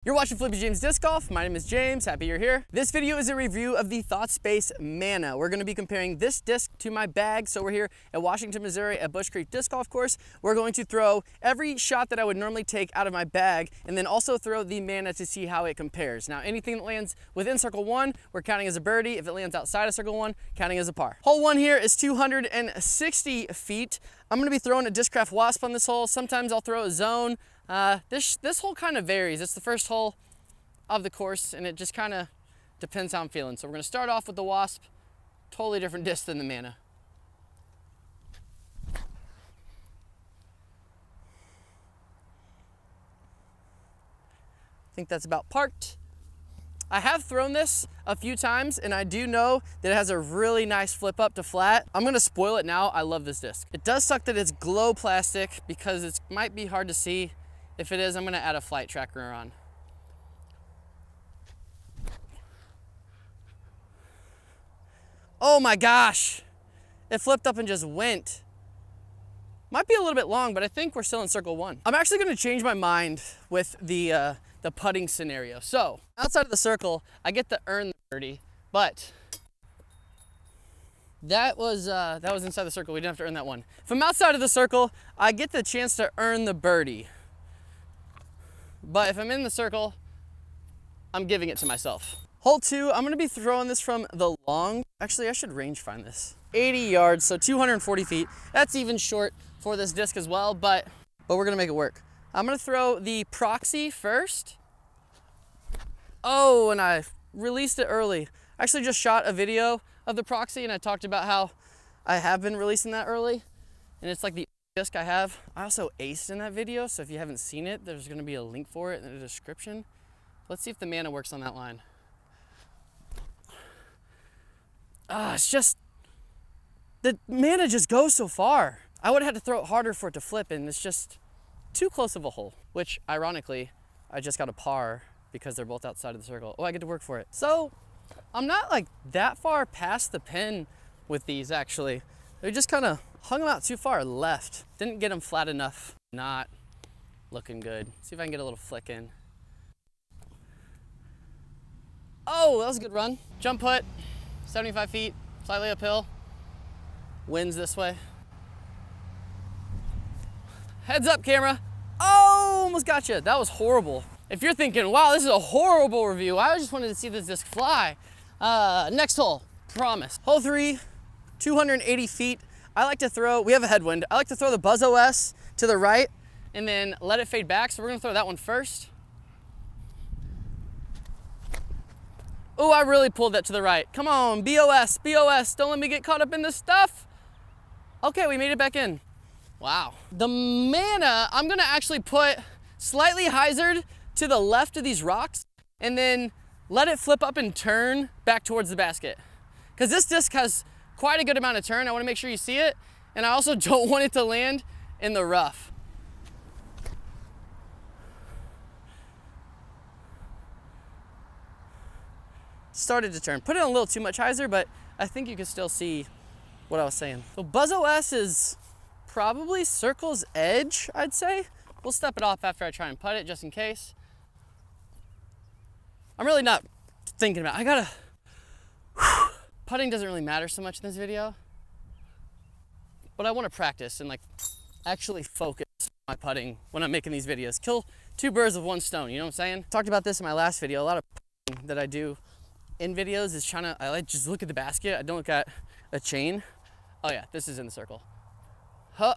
You're watching Flippy James Disc Golf. My name is James, happy you're here. This video is a review of the ThoughtSpace Mana. We're gonna be comparing this disc to my bag. So we're here at Washington, Missouri at Bush Creek Disc Golf Course. We're going to throw every shot that I would normally take out of my bag and then also throw the Mana to see how it compares. Now, anything that lands within circle one, we're counting as a birdie. If it lands outside of circle one, counting as a par. Hole one here is 260 feet. I'm gonna be throwing a Discraft Wasp on this hole. Sometimes I'll throw a zone. This hole kind of varies. It's the first hole of the course and it just kind of depends how I'm feeling. So we're gonna start off with the Wasp, totally different disc than the Mana. I think that's about parked. I have thrown this a few times and I do know that it has a really nice flip up to flat. I'm gonna spoil it now. I love this disc. It does suck that it's glow plastic because it might be hard to see. If it is, I'm gonna add a flight tracker on. Oh my gosh, it flipped up and just went. Might be a little bit long, but I think we're still in circle one. I'm actually gonna change my mind with the putting scenario. So outside of the circle, I get to earn the birdie, but that was inside the circle. We didn't have to earn that one. If I'm outside of the circle, I get the chance to earn the birdie. But if I'm in the circle, I'm giving it to myself. Hole two, I'm gonna be throwing this from the long. Actually, I should range find this. 80 yards, so 240 feet. That's even short for this disc as well, but we're gonna make it work. I'm gonna throw the Proxy first. Oh, and I released it early. I actually just shot a video of the Proxy and I talked about how I have been releasing that early. And it's like the disc I have. I also aced in that video, so if you haven't seen it, there's gonna be a link for it in the description. Let's see if the Mana works on that line. It's just, the Mana just goes so far. I would have had to throw it harder for it to flip, and it's just too close of a hole, which ironically, I just got a par because they're both outside of the circle. Oh, I get to work for it. So I'm not like that far past the pin with these actually. They just kind of hung them out too far left. Didn't get them flat enough. Not looking good. See if I can get a little flick in. Oh, that was a good run. Jump putt, 75 feet, slightly uphill. Winds this way. Heads up, camera. Oh, almost got you. That was horrible. If you're thinking, wow, this is a horrible review, I just wanted to see this disc fly. Next hole, promise. Hole three, 280 feet. I like to throw, we have a headwind. I like to throw the Buzz OS to the right and then let it fade back. So we're gonna throw that one first. Oh, I really pulled that to the right. Come on, BOS, BOS, don't let me get caught up in this stuff. Okay, we made it back in. Wow. The Mana, I'm gonna actually put slightly hyzered to the left of these rocks and then let it flip up and turn back towards the basket. Because this disc has quite a good amount of turn. I want to make sure you see it. And I also don't want it to land in the rough. Started to turn. Put it on a little too much hyzer, but I think you can still see what I was saying. So Buzz OS is probably circle's edge, I'd say. We'll step it off after I try and putt it just in case. I'm really not thinking about it. Putting doesn't really matter so much in this video, but I want to practice and like actually focus my putting when I'm making these videos. Kill two birds with one stone, you know what I'm saying? Talked about this in my last video. A lot of putting that I do in videos is I like just look at the basket. I don't look at a chain. Oh yeah, this is in the circle. Huh.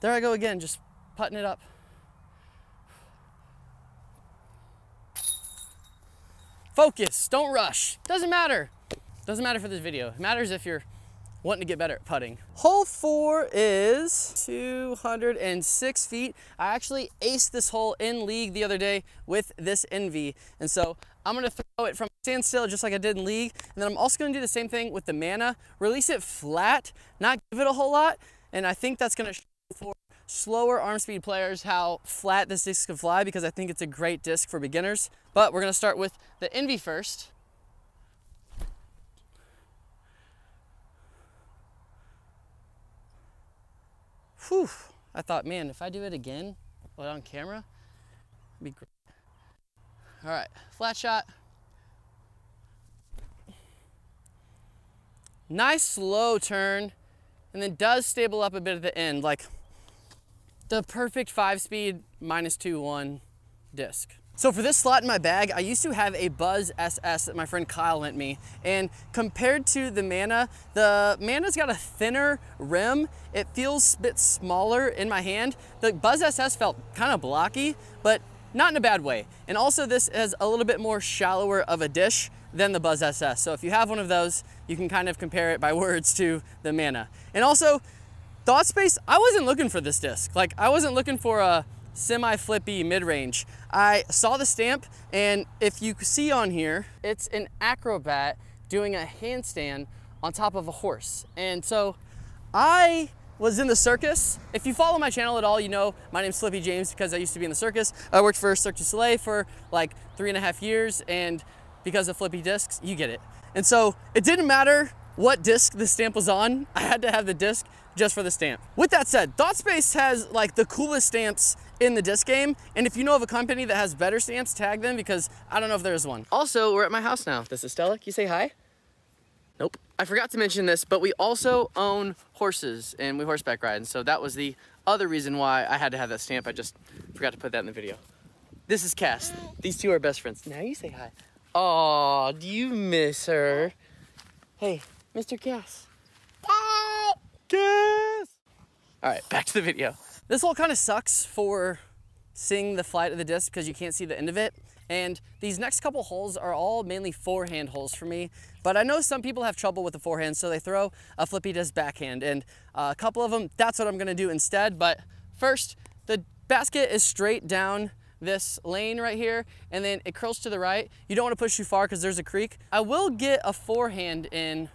There I go again, just putting it up. Focus, don't rush. Doesn't matter. Doesn't matter for this video. It matters if you're wanting to get better at putting. Hole four is 206 feet. I actually aced this hole in league the other day with this Envy. And so I'm gonna throw it from standstill just like I did in league. And then I'm also gonna do the same thing with the Mana. Release it flat, not give it a whole lot. And I think that's gonna show for slower arm speed players how flat this disc can fly because I think it's a great disc for beginners. But we're gonna start with the Envy first. Whew, I thought, man, if I do it again, on camera, it'd be great. All right, flat shot. Nice slow turn, and then does stable up a bit at the end, like the perfect 5-speed -2-1 disc. So for this slot in my bag, I used to have a Buzz SS that my friend Kyle lent me. And compared to the Mana's got a thinner rim. It feels a bit smaller in my hand. The Buzz SS felt kind of blocky, but not in a bad way. And also this has a little bit more shallower of a dish than the Buzz SS. So if you have one of those, you can kind of compare it by words to the Mana. And also, thought space, I wasn't looking for this disc. Like, I wasn't looking for a semi-flippy mid-range. I saw the stamp, and if you see on here, it's an acrobat doing a handstand on top of a horse. And so I was in the circus. If you follow my channel at all, you know my name's Slippy James because I used to be in the circus. I worked for Cirque du Soleil for like 3.5 years, and because of flippy discs, you get it. And so it didn't matter what disc the stamp was on, I had to have the disc just for the stamp. With that said, ThoughtSpace has like the coolest stamps in the disc game, and if you know of a company that has better stamps, tag them because I don't know if there's one. Also, we're at my house now. This is Stella. Can you say hi? Nope. I forgot to mention this, but we also own horses and we horseback ride, and so that was the other reason why I had to have that stamp. I just forgot to put that in the video. This is Cass. These two are best friends. Now you say hi. Aw, do you miss her? Hey, Mr. Cass. Cass! All right, back to the video. This hole kind of sucks for seeing the flight of the disc because you can't see the end of it. And these next couple holes are all mainly forehand holes for me. But I know some people have trouble with the forehand, so they throw a flippy disc backhand. And a couple of them, that's what I'm gonna do instead. But first, the basket is straight down this lane right here, and then it curls to the right. You don't want to push too far because there's a creek. I will get a forehand in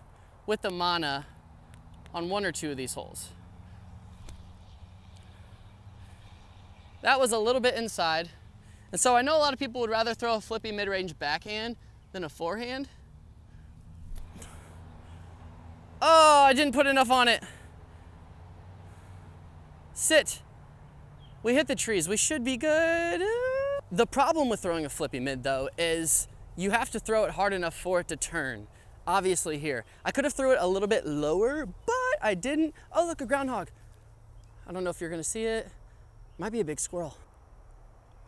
with the Mana on 1 or 2 of these holes. That was a little bit inside. And so I know a lot of people would rather throw a flippy mid-range backhand than a forehand. Oh, I didn't put enough on it. Sit. We hit the trees, we should be good. The problem with throwing a flippy mid though is you have to throw it hard enough for it to turn. Obviously here. I could have threw it a little bit lower, but I didn't. Oh look, a groundhog. I don't know if you're gonna see it. Might be a big squirrel.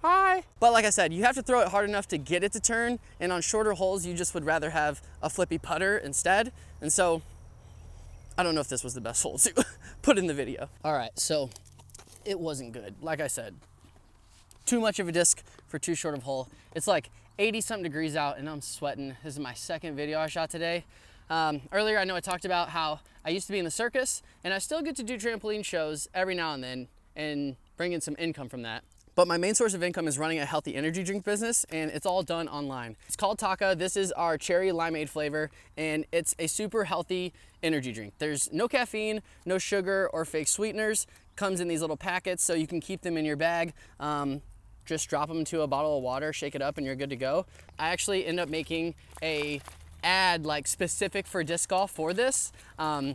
Hi. But like I said, you have to throw it hard enough to get it to turn, and on shorter holes, you just would rather have a flippy putter instead. And so, I don't know if this was the best hole to put in the video. All right, so it wasn't good. Like I said, too much of a disc for too short of a hole. It's like 80-something degrees out and I'm sweating. This is my second video I shot today. Earlier, I know I talked about how I used to be in the circus, and I still get to do trampoline shows every now and then and bring in some income from that. But my main source of income is running a healthy energy drink business, and it's all done online. It's called Taka. This is our cherry limeade flavor, and it's a super healthy energy drink. There's no caffeine, no sugar or fake sweeteners. Comes in these little packets so you can keep them in your bag. Just drop them into a bottle of water, shake it up, and you're good to go. I actually end up making a ad like specific for disc golf for this.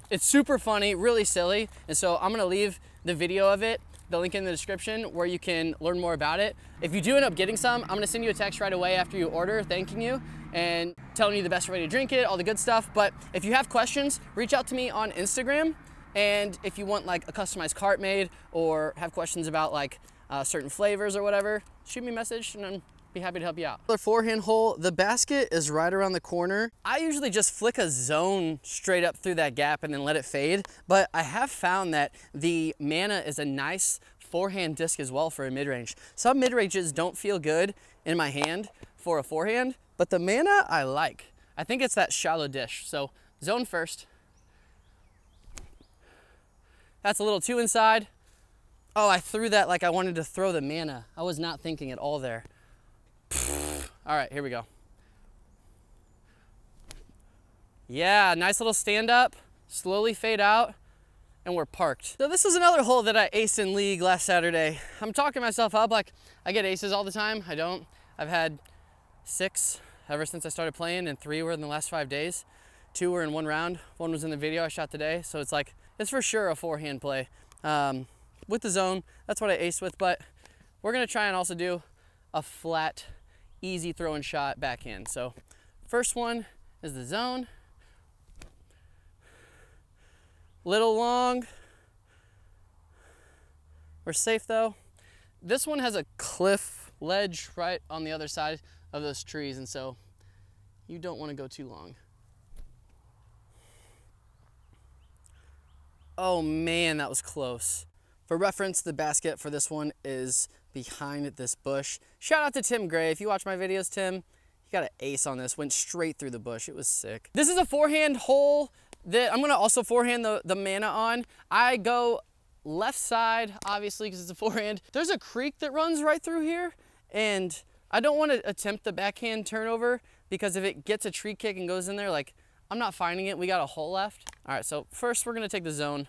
It's super funny, really silly, and so I'm gonna leave the video of it, the link in the description, where you can learn more about it. If you do end up getting some, I'm gonna send you a text right away after you order, thanking you and telling you the best way to drink it, all the good stuff. But if you have questions, reach out to me on Instagram. And if you want like a customized cart made or have questions about like certain flavors or whatever, shoot me a message and I'd be happy to help you out. The forehand hole, the basket is right around the corner. I usually just flick a zone straight up through that gap and then let it fade. But I have found that the Mana is a nice forehand disc as well for a mid-range. Some mid-ranges don't feel good in my hand for a forehand, but the Mana I like. I think it's that shallow dish. So zone first. That's a little too inside. Oh, I threw that like I wanted to throw the Mana. I was not thinking at all there. All right, here we go. Yeah, nice little stand up, slowly fade out, and we're parked. So this was another hole that I aced in league last Saturday. I'm talking myself up like I get aces all the time. I don't. I've had 6 ever since I started playing, and 3 were in the last 5 days. 2 were in 1 round. 1 was in the video I shot today. So it's like, it's for sure a forehand play. With the zone, that's what I aced with, but we're gonna try and also do a flat easy throwing shot backhand. So first one is the zone. Little long. We're safe though. This one has a cliff ledge right on the other side of those trees, and so you don't want to go too long. Oh man, that was close. For reference, the basket for this one is behind this bush. Shout out to Tim Gray. If you watch my videos, Tim, you got an ace on this. Went straight through the bush. It was sick. This is a forehand hole that I'm gonna also forehand the mana on. I go left side, obviously, because it's a forehand. There's a creek that runs right through here, and I don't want to attempt the backhand turnover because if it gets a tree kick and goes in there, like, I'm not finding it. We got a hole left. All right, so first we're gonna take the zone.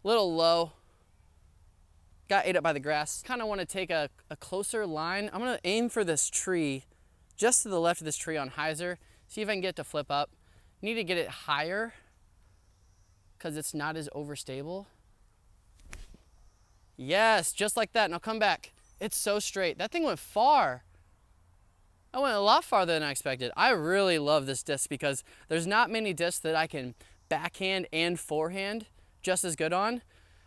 Little low. Got ate up by the grass. Kind of want to take a closer line. I'm gonna aim for this tree, just to the left of this tree on hyzer. See if I can get it to flip up. Need to get it higher because it's not as overstable. Yes, just like that. Now come back. It's so straight. That thing went far. I went a lot farther than I expected. I really love this disc because there's not many discs that I can backhand and forehand just as good on.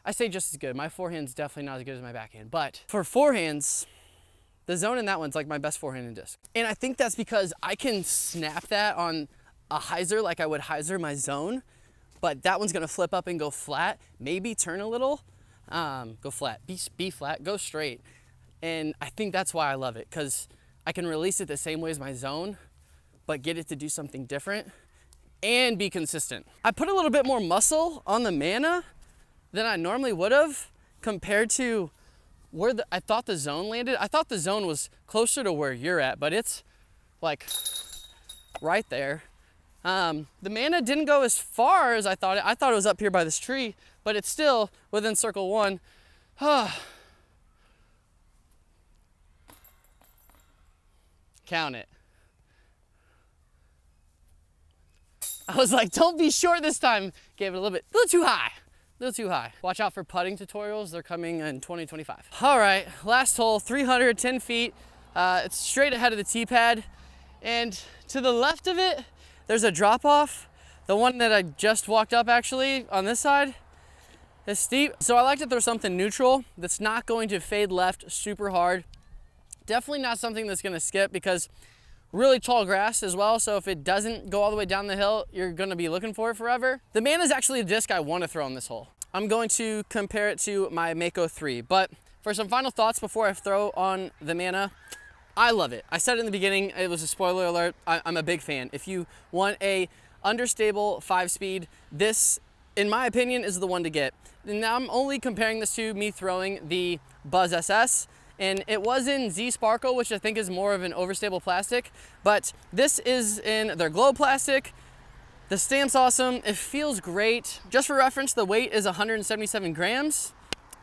I say just as good. My forehand's definitely not as good as my backhand, but for forehands, the zone in that one's like my best forehanded disc. And I think that's because I can snap that on a hyzer like I would hyzer my zone, but that one's gonna flip up and go flat, maybe turn a little, go flat, be flat, go straight. And I think that's why I love it, because I can release it the same way as my zone, but get it to do something different and be consistent. I put a little bit more muscle on the mana than I normally would have compared to where I thought the zone landed. I thought the zone was closer to where you're at, but it's like right there. The mana didn't go as far as I thought it. I thought it was up here by this tree, but it's still within circle one. Count it. I was like, don't be short this time. Gave it a little too high. A little too high. Watch out for putting tutorials. They're coming in 2025. All right, last hole, 310 feet. It's straight ahead of the tee pad. And to the left of it, there's a drop off. The one that I just walked up actually on this side is steep. So I like to throw something neutral that's not going to fade left super hard. Definitely not something that's gonna skip because really tall grass as well. So if it doesn't go all the way down the hill, you're gonna be looking for it forever. The mana is actually a disc I wanna throw on this hole. I'm going to compare it to my Mako 3, but for some final thoughts before I throw on the mana, I love it. I said it in the beginning, it was a spoiler alert. I'm a big fan. If you want a understable 5-speed, this, in my opinion, is the one to get. And now I'm only comparing this to me throwing the Buzz SS, and it was in Z Sparkle, which I think is more of an overstable plastic, but this is in their glow plastic. The stamp's awesome, it feels great. Just for reference, the weight is 177 grams.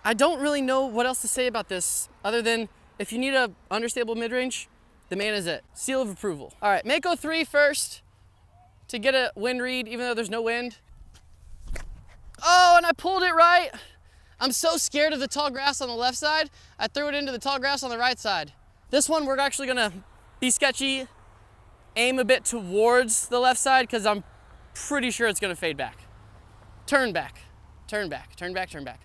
I don't really know what else to say about this other than if you need a understable mid-range, the mana is it. Seal of approval. All right, Mako 3 first to get a wind read, even though there's no wind. Oh, and I pulled it right. I'm so scared of the tall grass on the left side, I threw it into the tall grass on the right side. This one, we're actually gonna be sketchy, aim a bit towards the left side because I'm pretty sure it's gonna fade back. Turn back, turn back, turn back, turn back.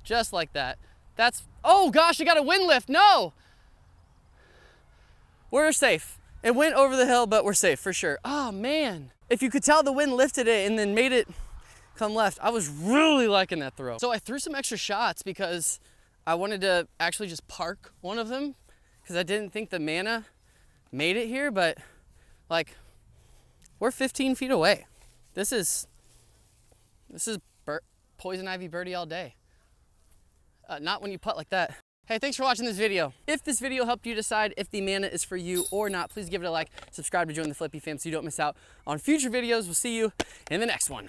Just like that. That's, oh gosh, I got a wind lift, no! We're safe. It went over the hill, but we're safe for sure. Oh man. If you could tell the wind lifted it and then made it come left, I was really liking that throw. So I threw some extra shots because I wanted to actually just park one of them because I didn't think the mana made it here, but like, we're 15 feet away. This is poison ivy birdie all day. Not when you putt like that. Hey, thanks for watching this video. If this video helped you decide if the mana is for you or not, please give it a like, subscribe to join the Flippy fam so you don't miss out on future videos. We'll see you in the next one.